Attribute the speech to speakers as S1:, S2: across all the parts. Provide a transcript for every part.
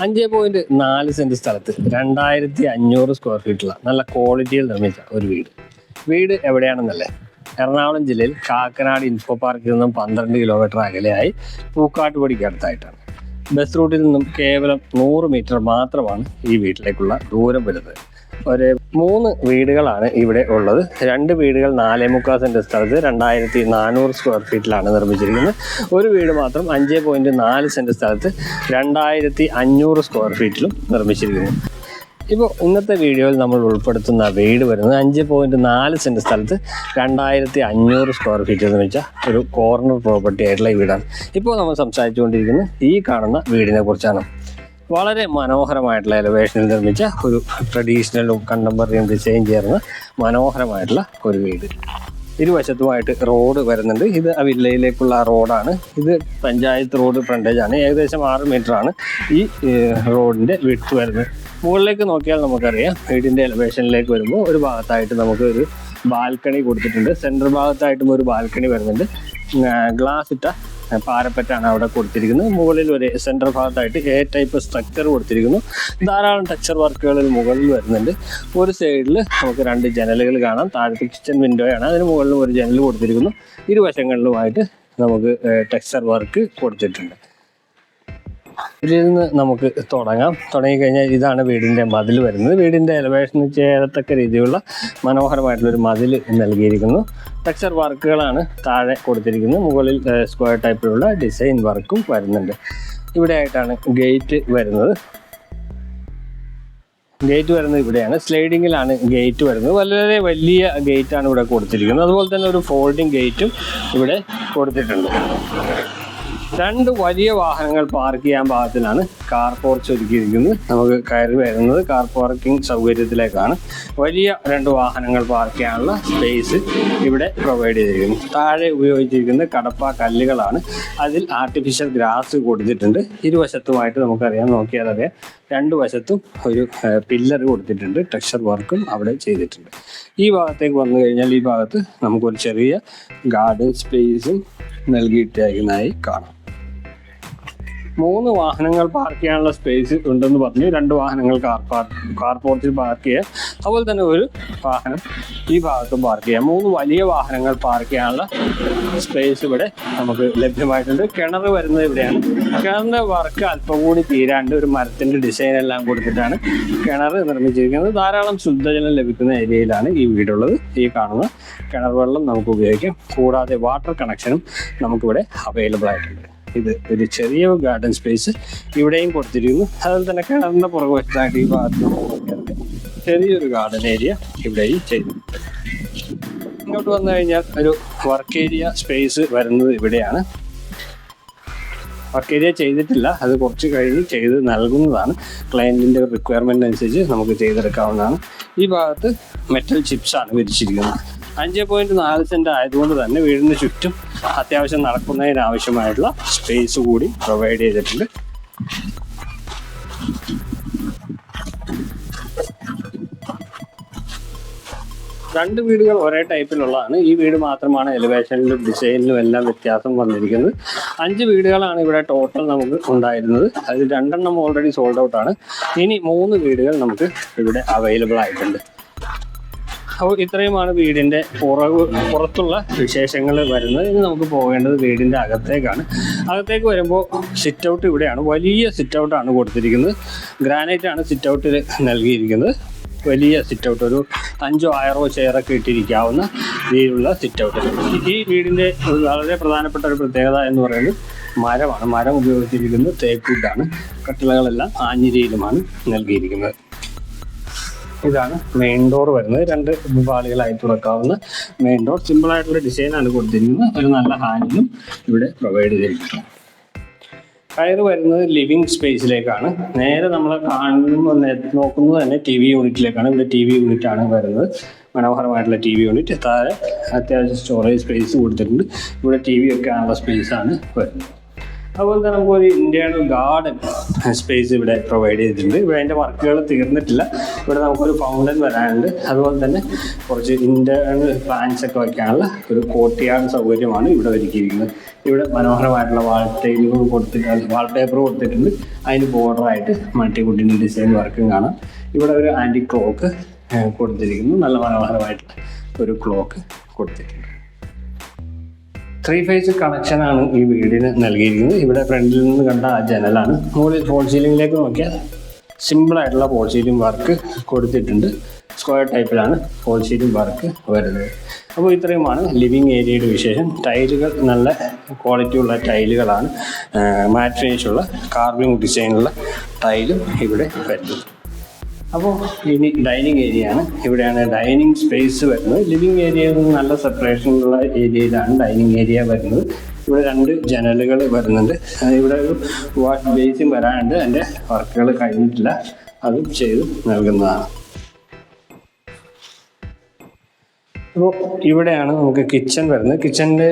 S1: 5.4 saint സ്ഥലത്ത് 2500 square ഫീറ്റുള്ള നല്ല ക്വാളിറ്റിയിൽ നിർമ്മിച്ച ഒരു വീട് എവിടെയാണെന്നല്ലേ? എറണാകുളം ജില്ലയിൽ കാക്കനാട് ഇൻഫോ പാർക്കിൽ നിന്നും 12 കിലോമീറ്റർ അകലെയായി പൂക്കാട്ടുപടിക്ക് അടുത്തായിട്ടാണ്. ബസ് റൂട്ടിൽ നിന്നും കേവലം 100 മീറ്റർ മാത്രമാണ് ഈ വീട്ടിലേക്കുള്ള ദൂരം വരുന്നത്. ഒരു 3 വീടുകളാണ് ഇവിടെ ഉള്ളത്. 2 വീടുകൾ 4.25 സെന്റ് സ്ഥലത്ത് 2400 സ്ക്വയർ ഫീറ്റിലാണ് നിർമ്മിച്ചിരിക്കുന്നത്. ഒരു വീട് മാത്രം 5.4 സെന്റ് സ്ഥലത്ത് 2500 സ്ക്വയർ ഫീറ്റിലും നിർമ്മിച്ചിരിക്കുന്നു. ഇപ്പോൾ ഇന്നത്തെ വീഡിയോയിൽ നമ്മൾ ഉൾപ്പെടുത്തുന്ന വീട് വരുന്നത് 5.4 സെന്റ് സ്ഥലത്ത് 2500 സ്ക്വയർ ഫീറ്റ് നിർമ്മിച്ച ഒരു കോർണർ പ്രോപ്പർട്ടി ആയിട്ടുള്ള ഈ വീടാണ്. ഇപ്പോൾ നമ്മൾ സംസാരിച്ചുകൊണ്ടിരിക്കുന്നത് ഈ കാണുന്ന വീടിനെ കുറിച്ചാണ്. വളരെ മനോഹരമായിട്ടുള്ള എലിവേഷനിൽ നിർമ്മിച്ച ഒരു ട്രഡീഷണലും കണ്ടംപററിയും ഡിസൈൻ ചേർന്ന മനോഹരമായിട്ടുള്ള ഒരു വീട്. ഇരുവശത്തുമായിട്ട് റോഡ് വരുന്നുണ്ട്. ഇത് ആ വില്ലയിലേക്കുള്ള റോഡാണ്. ഇത് പഞ്ചായത്ത് റോഡ് ഫ്രണ്ടേജ് ആണ്. ഏകദേശം 6 മീറ്ററാണ് ഈ റോഡിൻ്റെ വിഡ്ത്ത് വരുന്നത്. മുകളിലേക്ക് നോക്കിയാൽ നമുക്കറിയാം വീടിൻ്റെ എലിവേഷനിലേക്ക് വരുമ്പോൾ ഒരു ഭാഗത്തായിട്ട് നമുക്ക് ഒരു ബാൽക്കണി കൊടുത്തിട്ടുണ്ട്. സെൻട്രൽ ഭാഗത്തായിട്ടും ഒരു ബാൽക്കണി വരുന്നുണ്ട്. ഗ്ലാസ് ഇട്ട പാരപ്പറ്റാണ് അവിടെ കൊടുത്തിരിക്കുന്നത്. മുകളിൽ ഒരു സെൻട്രൽ ഭാഗത്തായിട്ട് എ ടൈപ്പ് സ്ട്രക്ചർ കൊടുത്തിരിക്കുന്നു. ധാരാളം ടെക്സ്ചർ വർക്കുകൾ മുകളിൽ വരുന്നുണ്ട്. ഒരു സൈഡിൽ നമുക്ക് 2 ജനലുകൾ കാണാം. താഴത്തെ കിച്ചൺ വിൻഡോയാണ്. അതിന് മുകളിലും ഒരു ജനൽ കൊടുത്തിരിക്കുന്നു. ഇരുവശങ്ങളിലുമായിട്ട് നമുക്ക് ടെക്സ്ചർ വർക്ക് കൊടുത്തിട്ടുണ്ട്. ഇതിൽ നിന്ന് നമുക്ക് തുടങ്ങിക്കഴിഞ്ഞാൽ ഇതാണ് വീടിൻ്റെ മതിൽ വരുന്നത്. വീടിൻ്റെ എലിവേഷന് ചേരത്തക്ക രീതിയിലുള്ള മനോഹരമായിട്ടുള്ളൊരു മതിൽ നൽകിയിരിക്കുന്നു. ടെക്സ്ചർ വർക്കുകളാണ് താഴെ കൊടുത്തിരിക്കുന്നത്. മുകളിൽ സ്ക്വയർ ടൈപ്പിലുള്ള ഡിസൈൻ വർക്കും വരുന്നുണ്ട്. ഇവിടെ ആയിട്ടാണ് ഗേറ്റ് വരുന്നത്. ഇവിടെയാണ്. സ്ലൈഡിങ്ങിലാണ് ഗേറ്റ് വരുന്നത്. വളരെ വലിയ ഗേറ്റാണ് ഇവിടെ കൊടുത്തിരിക്കുന്നത്. അതുപോലെ തന്നെ ഒരു ഫോൾഡിങ് ഗേറ്റും ഇവിടെ കൊടുത്തിട്ടുണ്ട്. 2 വലിയ വാഹനങ്ങൾ പാർക്ക് ചെയ്യാൻ പാകത്തിലാണ് കാർ പോർച്ച് ഒരുക്കിയിരിക്കുന്നത്. നമുക്ക് കയറി വരുന്നത് കാർ പാർക്കിംഗ് സൗകര്യത്തിലേക്കാണ്. വലിയ 2 വാഹനങ്ങൾ പാർക്ക് ചെയ്യാനുള്ള സ്പേസ് ഇവിടെ പ്രൊവൈഡ് ചെയ്തിരിക്കുന്നു. താഴെ ഉപയോഗിച്ചിരിക്കുന്ന കടപ്പ കല്ലുകളാണ്. അതിൽ ആർട്ടിഫിഷ്യൽ ഗ്രാസ് കൊടുത്തിട്ടുണ്ട്. ഇരുവശത്തുമായിട്ട് നോക്കിയാൽ അറിയാം 2 വശത്തും ഒരു പില്ലർ കൊടുത്തിട്ടുണ്ട്. ടെക്സ്ചർ വർക്കും അവിടെ ചെയ്തിട്ടുണ്ട്. ഈ ഭാഗത്തേക്ക് വന്നു കഴിഞ്ഞാൽ ഈ ഭാഗത്ത് നമുക്കൊരു ചെറിയ ഗാർഡൻ സ്പേസും നൽകിയിട്ടായി കാണാം. 3 വാഹനങ്ങൾ പാർക്ക് ചെയ്യാനുള്ള സ്പേസ് ഉണ്ടെന്ന് പറഞ്ഞു. 2 വാഹനങ്ങൾ കാർ പോർച്ചിൽ പാർക്ക് ചെയ്യാം. അതുപോലെ തന്നെ ഒരു വാഹനം ഈ ഭാഗത്തും പാർക്ക് ചെയ്യാം. 3 വലിയ വാഹനങ്ങൾ പാർക്ക് ചെയ്യാനുള്ള സ്പേസ് ഇവിടെ നമുക്ക് ലഭ്യമായിട്ടുണ്ട്. കിണർ വരുന്നത് ഇവിടെയാണ്. കിണറിൻ്റെ വർക്ക് അല്പം കൂടി തീരാണ്ട് ഒരു മരത്തിൻ്റെ ഡിസൈൻ എല്ലാം കൊടുത്തിട്ടാണ് കിണർ നിർമ്മിച്ചിരിക്കുന്നത്. ധാരാളം ശുദ്ധജലം ലഭിക്കുന്ന ഏരിയയിലാണ് ഈ വീടുള്ളത്. ഈ കാണുന്ന കിണർ വെള്ളം നമുക്ക് ഉപയോഗിക്കാം. കൂടാതെ വാട്ടർ കണക്ഷനും നമുക്കിവിടെ അവൈലബിൾ ആയിട്ടുണ്ട്. ഇത് ഒരു ചെറിയ ഗാർഡൻ സ്പേസ് ഇവിടെയും കൊടുത്തിരിക്കുന്നു. അതുപോലെ തന്നെ കിണറിൻ്റെ പുറകുവശത്തായിട്ട് ഈ ഭാഗത്ത് ചെറിയൊരു ഗാർഡൻ ഏരിയ ഇവിടെയും ചെയ്തിട്ടുണ്ട്. ഇങ്ങോട്ട് വന്നു കഴിഞ്ഞാൽ ഒരു വർക്ക് ഏരിയ സ്പേസ് വരുന്നത് ഇവിടെയാണ്. വർക്ക് ഏരിയ ചെയ്തിട്ടില്ല, അത് കുറച്ച് കഴിഞ്ഞ് ചെയ്ത് നൽകുന്നതാണ്. ക്ലയൻറ്റിൻ്റെ റിക്വയർമെൻ്റ് അനുസരിച്ച് നമുക്ക് ചെയ്തെടുക്കാവുന്നതാണ്. ഈ ഭാഗത്ത് മെറ്റൽ ചിപ്സാണ് വിരിച്ചിരിക്കുന്നത്. 5.4 സെന്റ് ആയതുകൊണ്ട് തന്നെ വീടിന് ചുറ്റും അത്യാവശ്യം നടക്കുന്നതിനാവശ്യമായിട്ടുള്ള സ്പേസ് കൂടി പ്രൊവൈഡ് ചെയ്തിട്ടുണ്ട്. രണ്ട് വീടുകൾ ഒരേ ടൈപ്പിലുള്ളതാണ്. ഈ വീട് മാത്രമാണ് എലിവേഷനിലും ഡിസൈനിലും എല്ലാം വ്യത്യാസം വന്നിരിക്കുന്നത്. 5 വീടുകളാണ് ഇവിടെ ടോട്ടൽ നമുക്ക് ഉണ്ടായിരുന്നത്. അതിൽ 2 ഓൾറെഡി സോൾഡ് ഔട്ടാണ്. ഇനി 3 വീടുകൾ നമുക്ക് ഇവിടെ അവൈലബിൾ ആയിട്ടുണ്ട്. അപ്പോൾ ഇത്രയുമാണ് വീടിൻ്റെ പുറത്തുള്ള വിശേഷങ്ങൾ വരുന്നത്. ഇനി നമുക്ക് പോകേണ്ടത് വീടിൻ്റെ അകത്തേക്കാണ്. അകത്തേക്ക് വരുമ്പോൾ സിറ്റ് ഔട്ട് ഇവിടെയാണ്. വലിയ സിറ്റ് ഔട്ടാണ് കൊടുത്തിരിക്കുന്നത്. ഗ്രാനൈറ്റാണ് സിറ്റ് ഔട്ടിൽ നൽകിയിരിക്കുന്നത്. വലിയ സിറ്റ് ഔട്ട്, ഒരു 5 6 ചെയറൊക്കെ ഇട്ടിരിക്കാവുന്ന രീതിയിലുള്ള സിറ്റ് ഔട്ട്. ഈ വീടിൻ്റെ വളരെ പ്രധാനപ്പെട്ട ഒരു പ്രത്യേകത എന്ന് പറയുന്നത് മരമാണ്. മരം ഉപയോഗിച്ചിരിക്കുന്നത് തേക്കുഡാണ്. കട്ടിളകളെല്ലാം ആഞ്ഞിലിയിലുമാണ് നൽകിയിരിക്കുന്നത്. ഇതാണ് മെയിൻ ഡോർ വരുന്നത്. 2 പാളികളായി തുറക്കാവുന്ന മെയിൻ ഡോർ. സിമ്പിളായിട്ടുള്ള ഡിസൈനാണ് കൊടുത്തിരിക്കുന്നത്. ഒരു നല്ല ഹാൻഡിലും ഇവിടെ പ്രൊവൈഡ് ചെയ്തിരിക്കുന്നു. കയറ് വരുന്നത് ലിവിങ് സ്പേസിലേക്കാണ്. നേരെ നമ്മൾ നോക്കുന്നത് തന്നെ TV യൂണിറ്റിലേക്കാണ്. ഇവിടെ TV യൂണിറ്റാണ് വരുന്നത്. മനോഹരമായിട്ടുള്ള TV യൂണിറ്റ്. താഴെ അത്യാവശ്യം സ്റ്റോറേജ് സ്പേസ് കൊടുത്തിട്ടുണ്ട്. ഇവിടെ TV വെക്കാനുള്ള സ്പേസാണ് വരുന്നത്. അതുപോലെ തന്നെ നമുക്കൊരു ഇന്റേണൽ ഗാർഡൻ സ്പേസ് ഇവിടെ പ്രൊവൈഡ് ചെയ്തിട്ടുണ്ട്. ഇവിടെ അതിൻ്റെ വർക്കുകൾ തീർന്നിട്ടില്ല. ഇവിടെ നമുക്കൊരു ഫൗണ്ടൻ വരാനുണ്ട്. അതുപോലെ തന്നെ കുറച്ച് ഇന്റേണൽ പ്ലാന്റ്സ് ഒക്കെ വയ്ക്കാനുള്ള ഒരു കോർട്ട്യാർഡ് സൗകര്യമാണ് ഇവിടെ ഒരുക്കിയിരിക്കുന്നത്. ഇവിടെ മനോഹരമായിട്ടുള്ള വാൾപേപ്പർ കൊടുത്തിട്ടുണ്ട്. അതിന് ബോർഡറായിട്ട് മൾട്ടിവുഡിൻ്റെ ഡിസൈൻ വർക്കും കാണാം. ഇവിടെ ഒരു ആൻറ്റി ക്ലോക്ക് കൊടുത്തിരിക്കുന്നു. നല്ല മനോഹരമായിട്ടുള്ള ഒരു ക്ലോക്ക് കൊടുത്തിട്ടുണ്ട്. 3 ഫേസ് കണക്ഷനാണ് ഈ വീടിന് നൽകിയിരിക്കുന്നത്. ഇവിടെ ഫ്രണ്ടിൽ നിന്ന് കണ്ട ആ ജനലാണ്. മുകളിൽ ഫോൾ സീലിംഗിലേക്ക് നോക്കിയാൽ സിമ്പിളായിട്ടുള്ള ഫോൾ സീലിംഗ് വർക്ക് കൊടുത്തിട്ടുണ്ട്. സ്ക്വയർ ടൈപ്പിലാണ് ഫോൾ സീലിംഗ് വർക്ക് വരുന്നത്. അപ്പോൾ ഇത്രയുമാണ് ലിവിങ് ഏരിയയുടെ വിശേഷം. ടൈലുകൾ നല്ല ക്വാളിറ്റിയുള്ള ടൈലുകളാണ്. മാറ്റ് ഫിനിഷുള്ള കാർവിംഗ് ഡിസൈനുള്ള ടൈലും ഇവിടെ വരുന്നത്. അപ്പോൾ ഇനി ഡൈനിങ് ഏരിയ ആണ്. ഇവിടെയാണ് ഡൈനിങ് സ്പേസ് വരുന്നത്. ലിവിങ് ഏരിയയിൽ നിന്ന് നല്ല സെപ്പറേഷനുള്ള ഏരിയയിലാണ് ഡൈനിങ് ഏരിയ വരുന്നത്. ഇവിടെ 2 ജനലുകൾ വരുന്നുണ്ട്. ഇവിടെ ഒരു വാഷ് ബേസിൻ വരാനുണ്ട്. അതിൻ്റെ വർക്കുകൾ കഴിഞ്ഞിട്ടില്ല, അതും ചെയ്ത് നൽകുന്നതാണ്. അപ്പോൾ ഇവിടെയാണ് നമുക്ക് കിച്ചൺ വരുന്നത്. കിച്ചണിൻ്റെ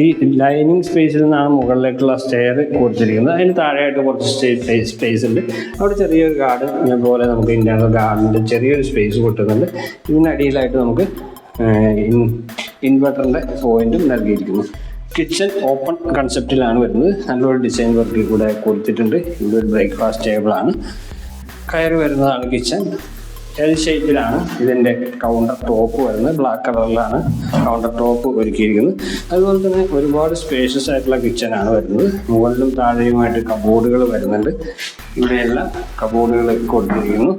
S1: ഈ ഡൈനിങ് സ്പേസിൽ നിന്നാണ് മുകളിലേക്കുള്ള സ്റ്റെയർ കൊടുത്തിരിക്കുന്നത്. അതിന് താഴെയായിട്ട് കുറച്ച് സ്പേസ് ഉണ്ട്. അവിടെ ചെറിയൊരു ഗാർഡൻ പോലെ നമുക്ക് ഇന്റേണൽ ഗാർഡൻ്റെ ചെറിയൊരു സ്പേസ് കൊടുക്കുന്നുണ്ട്. ഇതിനടിയിലായിട്ട് നമുക്ക് ഇൻവെർട്ടറിൻ്റെ പോയിന്റും നൽകിയിരിക്കുന്നു. കിച്ചൺ ഓപ്പൺ കൺസെപ്റ്റിലാണ് വരുന്നത്. നല്ലൊരു ഡിസൈൻ വർക്ക് ഇവിടെ കൊടുത്തിട്ടുണ്ട്. ഇവിടെ ഒരു ബ്രേക്ക്ഫാസ്റ്റ് ടേബിളാണ്. കയറി വരുന്നതാണ് കിച്ചൺ. എൽ ഷേപ്പിലാണ് ഇതിൻ്റെ കൗണ്ടർ ടോപ്പ് വരുന്നത്. ബ്ലാക്ക് കളറിലാണ് കൗണ്ടർ ടോപ്പ് ഒരുക്കിയിരിക്കുന്നത്. അതുപോലെ തന്നെ ഒരുപാട് സ്പേഷ്യസ് ആയിട്ടുള്ള കിച്ചനാണ് വരുന്നത്. മുകളിലും താഴെയുമായിട്ട് കബോർഡുകൾ വരുന്നുണ്ട്. ഇവിടെയെല്ലാം കബോർഡുകൾ കൊടുത്തിരിക്കുന്നു.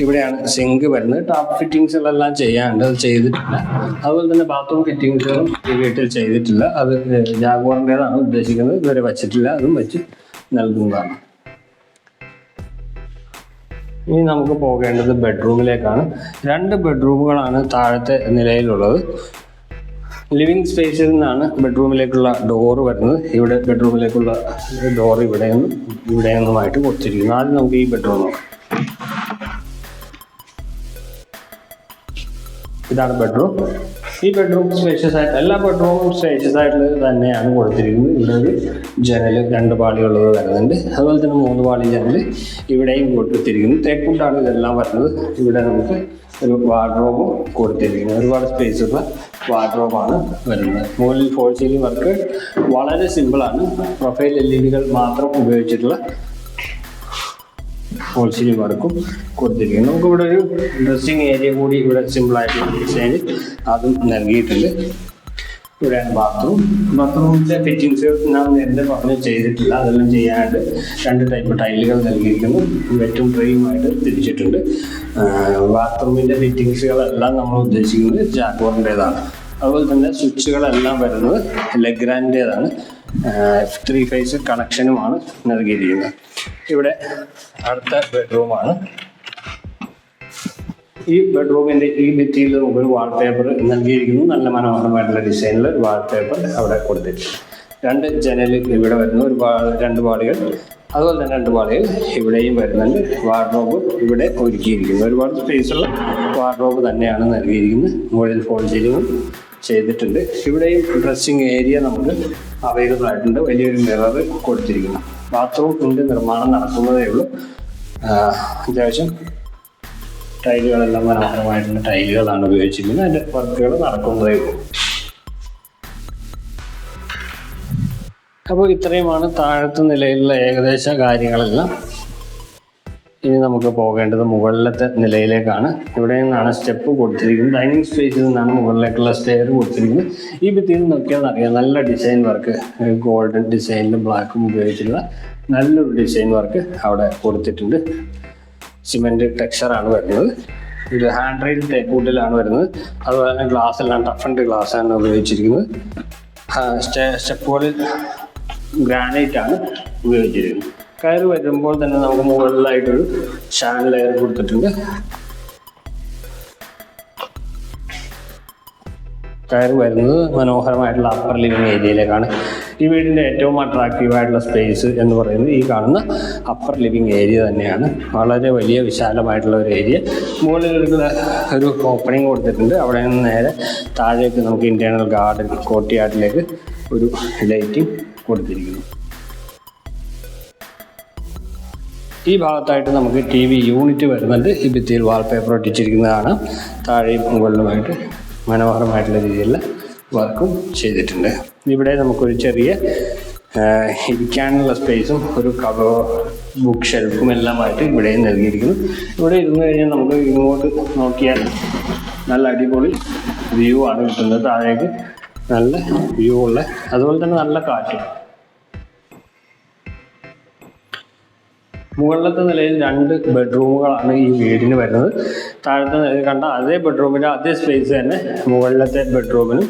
S1: ഇവിടെയാണ് സിങ്ക് വരുന്നത്. ടാപ്പ് ഫിറ്റിങ്സുകളെല്ലാം ചെയ്യാനുണ്ട്, അത് ചെയ്തിട്ടില്ല. അതുപോലെ തന്നെ ബാത്റൂം ഫിറ്റിങ്സുകളും ഈ വീട്ടിൽ ചെയ്തിട്ടില്ല. അത് ജാഗ്വാറിൻ്റെതാണ് ഉദ്ദേശിക്കുന്നത്. ഇതുവരെ വച്ചിട്ടില്ല, അതും വെച്ച് നൽകുന്നതാണ്. ഇനി നമുക്ക് പോകേണ്ടത് ബെഡ്റൂമിലേക്കാണ്. 2 ബെഡ്റൂമുകളാണ് താഴത്തെ നിലയിലുള്ളത്. ലിവിങ് സ്പേസിൽ നിന്നാണ് ബെഡ്റൂമിലേക്കുള്ള ഡോറ് വരുന്നത്. ഇവിടെ ബെഡ്റൂമിലേക്കുള്ള ഡോർ ഇവിടെയൊന്നുമായിട്ട് കൊടുത്തിരിക്കുന്നു. ആദ്യം നമുക്ക് ഈ ബെഡ്റൂം നോക്കാം. ഇതാണ് ബെഡ്റൂം. ഈ ബെഡ്റൂം സ്പേഷ്യസ് ആയിട്ട്, എല്ലാ ബെഡ്റൂമും സ്പേഷ്യസ് ആയിട്ടുള്ളത് തന്നെയാണ് കൊടുത്തിരിക്കുന്നത്. ഇവിടെ ഒരു ജനൽ 2 പാളിയുള്ളത് വരുന്നുണ്ട്. അതുപോലെ തന്നെ 3 പാളി ജനൽ ഇവിടെയും കൊടുത്തിരിക്കുന്നു. തേക്കുണ്ടാണ് ഇതെല്ലാം വരുന്നത്. ഇവിടെ നമുക്ക് ഒരു വാർഡ്രോബും കൊടുത്തിരിക്കുന്നത്. ഒരുപാട് സ്പേസുള്ള വാർഡ്രോബാണ് വരുന്നത്. മുകളിൽ ഫോൾ സീലിംഗ് വർക്ക് വളരെ സിമ്പിളാണ്. പ്രൊഫൈൽ LED മാത്രം ഉപയോഗിച്ചിട്ടുള്ള ഫോൾ സീലിംഗ് വർക്കും കൊടുത്തിരിക്കുന്നു. നമുക്കിവിടെ ഒരു ഡ്രസ്സിങ് ഏരിയ കൂടി ഇവിടെ സിമ്പിളായിട്ടുള്ള ഡിസൈനിൽ അതും നൽകിയിട്ടുണ്ട്. ഇവിടെയാണ് ബാത്റൂമിൻ്റെ ഫിറ്റിങ്സുകൾ ഞാൻ നേരത്തെ പറഞ്ഞ് ചെയ്തിട്ടില്ല. അതെല്ലാം ചെയ്യാനായിട്ട് 2 ടൈപ്പ് ടൈലുകൾ നൽകിയിരിക്കുന്നു. വെറ്റും ഡ്രൈയുമായിട്ട് തിരിച്ചിട്ടുണ്ട്. ബാത്റൂമിൻ്റെ ഫിറ്റിങ്സുകളെല്ലാം നമ്മൾ ഉദ്ദേശിക്കുന്നത് ജാഗ്വാറിൻ്റെതാണ്. അതുപോലെ തന്നെ സ്വിച്ചുകളെല്ലാം വരുന്നത് ലെഗ്രാൻഡേതാണ്. 3 ഫേസ് കണക്ഷനുമാണ് നൽകിയിരിക്കുന്നത്. ഇവിടെ അടുത്ത ബെഡ്റൂമാണ്. ഈ ബെഡ്റൂമിൻ്റെ ഈ ഭിത്തിയിൽ നമുക്കൊരു വാൾപേപ്പർ നൽകിയിരിക്കുന്നു. നല്ല മനോഹരമായിട്ടുള്ള ഡിസൈനിൽ വാൾപേപ്പർ അവിടെ കൊടുത്തിട്ടുണ്ട്. 2 ജനൽ ഇവിടെ വരുന്നു. 2 പാളികൾ. അതുപോലെ തന്നെ 2 പാളികൾ ഇവിടെയും വരുന്നുണ്ട്. വാർഡ്രോബ് ഇവിടെ ഒരുക്കിയിരിക്കുന്നു. ഒരുപാട് സ്പേസുള്ള വാർഡ്രോബ് തന്നെയാണ് നൽകിയിരിക്കുന്നത്. മുകളിൽ ഫോൾ സീലിംഗും ചെയ്തിട്ടുണ്ട്. ഇവിടെയും ഡ്രസ്സിങ് ഏരിയ നമുക്ക് അവൈലബിൾ ആയിട്ടുണ്ട്. വലിയൊരു മിറർ കൊടുത്തിരിക്കുന്നു. ബാത്റൂമിൻ്റെ നിർമ്മാണം നടക്കുന്നതേ ഉള്ളൂ. അത്യാവശ്യം ടൈലുകളെല്ലാം മനോഹരമായിട്ടുള്ള ടൈലുകളാണ് ഉപയോഗിച്ചിരിക്കുന്നത്. അതിൻ്റെ വർക്കുകൾ നടക്കുന്നതേ ഉള്ളൂ. അപ്പോൾ ഇത്രയുമാണ് താഴത്തെ നിലയിലുള്ള ഏകദേശ കാര്യങ്ങളെല്ലാം. ഇനി നമുക്ക് പോകേണ്ടത് മുകളിലത്തെ നിലയിലേക്കാണ്. ഇവിടെ നിന്നാണ് സ്റ്റെപ്പ് കൊടുത്തിരിക്കുന്നത്. ഡൈനിങ് സ്പേസിൽ നിന്നാണ് മുകളിലേക്കുള്ള സ്റ്റെയർ കൊടുത്തിരിക്കുന്നത്. ഈ ഭിത്തിയിൽ നോക്കിയാൽ അറിയാം, നല്ല ഡിസൈൻ വർക്ക്, ഗോൾഡൻ ഡിസൈനിലും ബ്ലാക്കും ഉപയോഗിച്ചിട്ടുള്ള നല്ലൊരു ഡിസൈൻ വർക്ക് അവിടെ കൊടുത്തിട്ടുണ്ട്. സിമെൻറ്റ് ടെക്സ്ചറാണ് വരുന്നത്. ഇത് ഹാൻഡ് റെയിൽ തേക്കൂട്ടിലാണ് വരുന്നത്. അതുപോലെ തന്നെ ഗ്ലാസ് എല്ലാം ടഫ് ആൻഡ് ഗ്ലാസ്സാണ് ഉപയോഗിച്ചിരിക്കുന്നത്. സ്റ്റെപ്പുകളിൽ ഗ്രാനൈറ്റ് ആണ് ഉപയോഗിച്ചിരിക്കുന്നത്. കയറി വരുമ്പോൾ തന്നെ നമുക്ക് മുകളിലായിട്ടൊരു ഷാൻ ലെയർ കൊടുത്തിട്ടുണ്ട്. കയറി വരുന്നത് മനോഹരമായിട്ടുള്ള അപ്പർ ലിവിങ് ഏരിയയിലേക്കാണ്. ഈ വീടിൻ്റെ ഏറ്റവും അട്രാക്റ്റീവായിട്ടുള്ള സ്പേസ് എന്ന് പറയുന്നത് ഈ കാണുന്ന അപ്പർ ലിവിങ് ഏരിയ തന്നെയാണ്. വളരെ വലിയ വിശാലമായിട്ടുള്ള ഒരു ഏരിയ. മുകളിലുള്ള ഒരു ഓപ്പണിംഗ് കൊടുത്തിട്ടുണ്ട്. അവിടെ നിന്ന് നേരെ താഴേക്ക് നമുക്ക് ഇന്റേണൽ ഗാർഡൻ കോർട്ട്യാർഡിലേക്ക് ഒരു ലൈറ്റിംഗ് കൊടുത്തിരിക്കുന്നു. ഈ ഭാഗത്തായിട്ട് നമുക്ക് TV യൂണിറ്റ് വരുന്നുണ്ട്. ഈ ഭിത്തിയിൽ വാൾപേപ്പർ ഒട്ടിച്ചിരിക്കുന്നതാണ്. താഴെയും മുകളിലുമായിട്ട് മനോഹരമായിട്ടുള്ള രീതിയിലുള്ള വർക്കും ചെയ്തിട്ടുണ്ട്. ഇവിടെ നമുക്കൊരു ചെറിയ ഇരിക്കാനുള്ള സ്പേസും ഒരു ബുക്ക് ഷെൽഫും എല്ലാമായിട്ട് ഇവിടെയും നൽകിയിരിക്കുന്നു. ഇവിടെ ഇരുന്ന് കഴിഞ്ഞാൽ നമുക്ക് ഇങ്ങോട്ട് നോക്കിയാൽ നല്ല അടിപൊളി വ്യൂ ആണ് കിട്ടുന്നത്. താഴേക്ക് നല്ല വ്യൂ ഉള്ള, അതുപോലെ തന്നെ നല്ല കാറ്റ്. മുകളിലത്തെ നിലയിൽ 2 ബെഡ്റൂമുകളാണ് ഈ വീടിന് വരുന്നത്. താഴത്തെ നിലയിൽ കണ്ട അതേ ബെഡ്റൂമിൻ്റെ അതേ സ്പേസ് തന്നെ മുകളിലത്തെ ബെഡ്റൂമിനും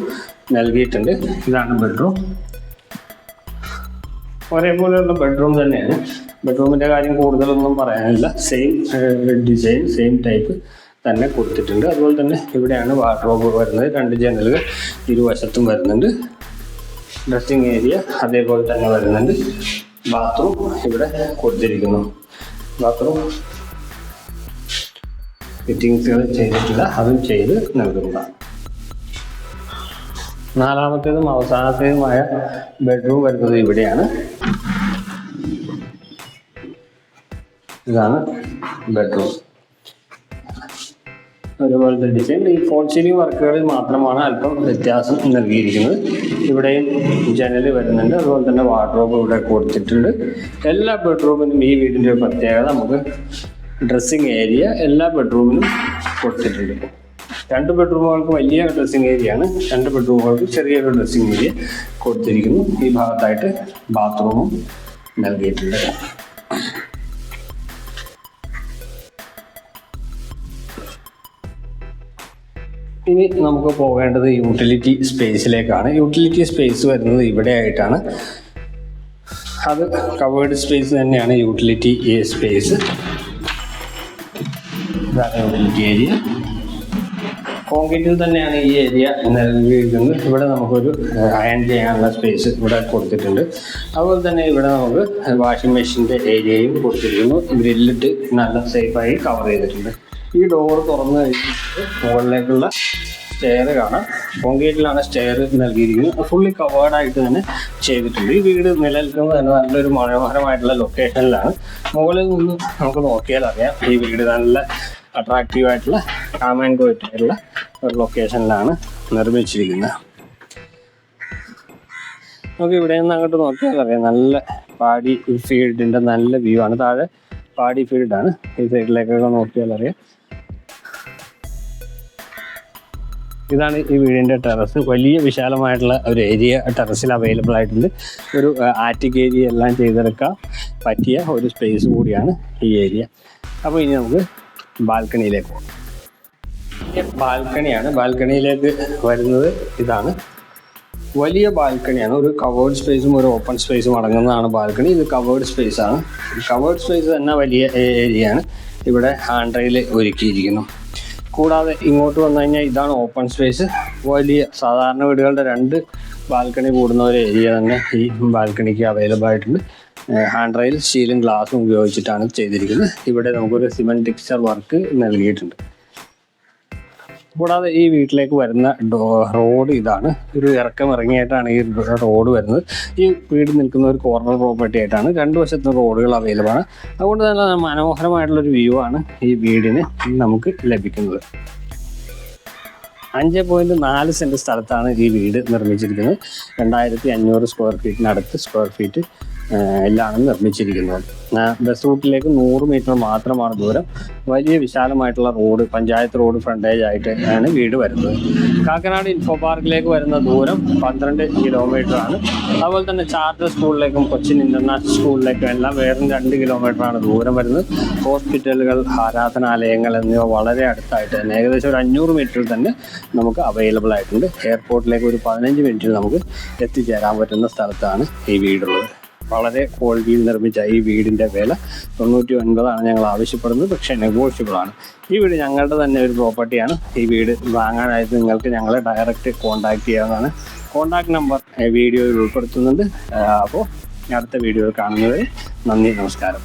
S1: നൽകിയിട്ടുണ്ട്. ഇതാണ് ബെഡ്റൂം. ഒരേപോലെയുള്ള ബെഡ്റൂം തന്നെയാണ്. ബെഡ്റൂമിൻ്റെ കാര്യം കൂടുതലൊന്നും പറയാനില്ല. സെയിം ഡിസൈൻ, സെയിം ടൈപ്പ് തന്നെ കൊടുത്തിട്ടുണ്ട്. അതുപോലെ തന്നെ ഇവിടെയാണ് വാർഡ്രോബ് വരുന്നത്. 2 ജനലുകൾ ഇരുവശത്തും വരുന്നുണ്ട്. ഡ്രസ്സിങ് ഏരിയ അതേപോലെ തന്നെ വരുന്നുണ്ട്. ബാത്റൂം ഇവിടെ കൊടുത്തിരിക്കുന്നു. ബാത്റൂം ഫിറ്റിങ്സുകൾ ചെയ്തിട്ടില്ല, അതും ചെയ്ത് നൽകുന്നതാണ്. 4ാമത്തേതും അവസാനത്തേതുമായ ബെഡ്റൂം വരുന്നത് ഇവിടെയാണ്. ഇതാണ് ബെഡ്റൂം. ഒരുപോലത്തെ ഡിസൈൻ. ഈ ഫോൾ സീലിംഗ് വർക്കുകളിൽ മാത്രമാണ് അല്പം വ്യത്യാസം നൽകിയിരിക്കുന്നത്. ഇവിടെയും ജനൽ വരുന്നുണ്ട്. അതുപോലെ തന്നെ വാർഡ്രോബ് ഇവിടെ കൊടുത്തിട്ടുണ്ട്. എല്ലാ ബെഡ്റൂമിനും ഈ വീടിൻ്റെ പ്രത്യേകത നമുക്ക് ഡ്രസ്സിങ് ഏരിയ എല്ലാ ബെഡ്റൂമിനും കൊടുത്തിട്ടുണ്ട്. 2 ബെഡ്റൂമുകൾക്ക് വലിയ ഡ്രസ്സിങ് ഏരിയയാണ്, 2 ബെഡ്റൂമുകൾക്ക് ചെറിയൊരു ഡ്രസ്സിങ് ഏരിയ കൊടുത്തിരിക്കുന്നു. ഈ ഭാഗത്തായിട്ട് ബാത്റൂമും നൽകിയിട്ടുണ്ട്. ഇനി നമുക്ക് പോകേണ്ടത് യൂട്ടിലിറ്റി സ്പേസിലേക്കാണ്. യൂട്ടിലിറ്റി സ്പേസ് വരുന്നത് ഇവിടെ ആയിട്ടാണ്. അത് കവേർഡ് സ്പേസ് തന്നെയാണ് യൂട്ടിലിറ്റി സ്പേസ്. ഇതാണ് യൂട്ടിലിറ്റി ഏരിയ. കോൺക്രീറ്റിൽ തന്നെയാണ് ഈ ഏരിയ നൽകിയിരിക്കുന്നത്. ഇവിടെ നമുക്കൊരു അയൺ ചെയ്യാനുള്ള സ്പേസ് ഇവിടെ കൊടുത്തിട്ടുണ്ട്. അതുപോലെ തന്നെ ഇവിടെ നമുക്ക് വാഷിംഗ് മെഷീൻ്റെ ഏരിയയും കൊടുത്തിരിക്കുന്നു. ഗ്രില്ലിട്ട് നല്ല സേഫായി കവർ ചെയ്തിട്ടുണ്ട്. ഈ ഡോർ തുറന്നു കഴിഞ്ഞിട്ട് മുകളിലേക്കുള്ള സ്റ്റെയർ കാണാം. കോൺക്രീറ്റിലാണ് സ്റ്റെയർ നൽകിയിരിക്കുന്നത്. ഫുള്ളി കവേർഡായിട്ട് തന്നെ ചെയ്തിട്ടുണ്ട്. ഈ വീട് നിലനിൽക്കുന്നത് തന്നെ നല്ലൊരു മനോഹരമായിട്ടുള്ള ലൊക്കേഷനിലാണ്. മുകളിൽ നിന്ന് നമുക്ക് നോക്കിയാൽ അറിയാം ഈ വീട് നല്ല അട്രാക്റ്റീവായിട്ടുള്ള കാം ആൻഡ് ക്വയറ്റ് ആയിട്ടുള്ള ഒരു ലൊക്കേഷനിലാണ് നിർമ്മിച്ചിരിക്കുന്നത്. നമുക്ക് ഇവിടെ നിന്ന് അങ്ങോട്ട് നോക്കിയാൽ അറിയാം നല്ല പാടി ഫീൽഡിൻ്റെ നല്ല വ്യൂ ആണ്. താഴെ പാടി ഫീൽഡാണ്. ഈ സൈഡിലേക്കൊക്കെ നോക്കിയാൽ അറിയാം. ഇതാണ് ഈ വീടിൻ്റെ ടെറസ്. വലിയ വിശാലമായിട്ടുള്ള ഒരു ഏരിയ ടെറസിൽ അവൈലബിൾ ആയിട്ടുണ്ട്. ഒരു ആറ്റിക് ഏരിയ എല്ലാം ചെയ്തെടുക്കാൻ പറ്റിയ ഒരു സ്പേസ് കൂടിയാണ് ഈ ഏരിയ. അപ്പോൾ ഇനി നമുക്ക് ബാൽക്കണിയിലേക്ക് പോകാം. ബാൽക്കണിയാണ്. ബാൽക്കണിയിലേക്ക് വരുന്നത് ഇതാണ്. വലിയ ബാൽക്കണിയാണ്. ഒരു കവേർഡ് സ്പേസും ഒരു ഓപ്പൺ സ്പേസും അടങ്ങുന്നതാണ് ബാൽക്കണി. ഇത് കവേർഡ് സ്പേസ് ആണ്. കവേർഡ് സ്പേസ് തന്നെ വലിയ ഏരിയയാണ്. ഇവിടെ ഹാൻഡ് റെയിൽ ഒരുക്കിയിരിക്കുന്നു. കൂടാതെ ഇങ്ങോട്ട് വന്നു കഴിഞ്ഞാൽ ഇതാണ് ഓപ്പൺ സ്പേസ്. വലിയ സാധാരണ വീടുകളുടെ 2 ബാൽക്കണി കൂടുന്ന ഒരു ഏരിയ തന്നെ ഈ ബാൽക്കണിക്ക് അവൈലബിൾ ആയിട്ടുണ്ട്. ഹാൻഡ് റെയിൽ സ്റ്റീലും ഗ്ലാസും ഉപയോഗിച്ചിട്ടാണ് ചെയ്തിരിക്കുന്നത്. ഇവിടെ നമുക്കൊരു സിമെൻറ്റ് ടെക്സ്ചർ വർക്ക് നൽകിയിട്ടുണ്ട്. കൂടാതെ ഈ വീട്ടിലേക്ക് വരുന്ന റോഡ് ഇതാണ്. ഒരു ഇറക്കം ഇറങ്ങിയിട്ടാണ് ഈ റോഡ് വരുന്നത്. ഈ വീട് നിൽക്കുന്ന ഒരു കോർണർ പ്രോപ്പർട്ടി ആയിട്ടാണ്. 2 വശത്തും റോഡുകൾ അവൈലബിൾ ആണ്. അതുകൊണ്ട് തന്നെ മനോഹരമായിട്ടുള്ളൊരു വ്യൂ ആണ് ഈ വീടിന് നമുക്ക് ലഭിക്കുന്നത്. 5.4 സെൻറ്റ് സ്ഥലത്താണ് ഈ വീട് നിർമ്മിച്ചിരിക്കുന്നത്. 2500 സ്ക്വയർ ഫീറ്റിനടുത്ത് സ്ക്വയർ ഫീറ്റ് എല്ലാം നിർമ്മിച്ചിരിക്കുന്നത്. ബസ് റൂട്ടിലേക്ക് 100 മീറ്റർ മാത്രമാണ് ദൂരം. വലിയ വിശാലമായിട്ടുള്ള റോഡ്, പഞ്ചായത്ത് റോഡ് ഫ്രണ്ടേജ് ആയിട്ട് ആണ് വീട് വരുന്നത്. കാക്കനാട് ഇൻഫോ പാർക്കിലേക്ക് വരുന്ന ദൂരം 12 കിലോമീറ്റർ ആണ്. അതുപോലെ തന്നെ ചാർട്ടർ സ്കൂളിലേക്കും കൊച്ചിൻ ഇൻ്റർനാഷണൽ സ്കൂളിലേക്കും എല്ലാം വേറെ 2 കിലോമീറ്ററാണ് ദൂരം വരുന്നത്. ഹോസ്പിറ്റലുകൾ, ആരാധനാലയങ്ങൾ എന്നിവ വളരെ അടുത്തായിട്ട് തന്നെ ഏകദേശം ഒരു 500 മീറ്ററിൽ തന്നെ നമുക്ക് അവൈലബിൾ ആയിട്ടുണ്ട്. എയർപോർട്ടിലേക്ക് ഒരു 15 മിനിറ്റിൽ നമുക്ക് എത്തിച്ചേരാൻ പറ്റുന്ന സ്ഥലത്താണ് ഈ വീടുള്ളത്. വളരെ ക്വാളിറ്റിയിൽ നിർമ്മിച്ച ഈ വീടിൻ്റെ വില 99 ഞങ്ങൾ ആവശ്യപ്പെടുന്നത്. പക്ഷേ നെഗോഷ്യബിൾ ആണ്. ഈ വീട് ഞങ്ങളുടെ തന്നെ ഒരു പ്രോപ്പർട്ടിയാണ്. ഈ വീട് വാങ്ങാനായിട്ട് നിങ്ങൾക്ക് ഞങ്ങളെ ഡയറക്റ്റ് കോൺടാക്റ്റ് ചെയ്യാവുന്നതാണ്. കോൺടാക്ട് നമ്പർ വീഡിയോയിൽ ഉൾപ്പെടുത്തുന്നുണ്ട്. അപ്പോൾ അടുത്ത വീഡിയോയിൽ കാണുന്നവരെ നന്ദി, നമസ്കാരം.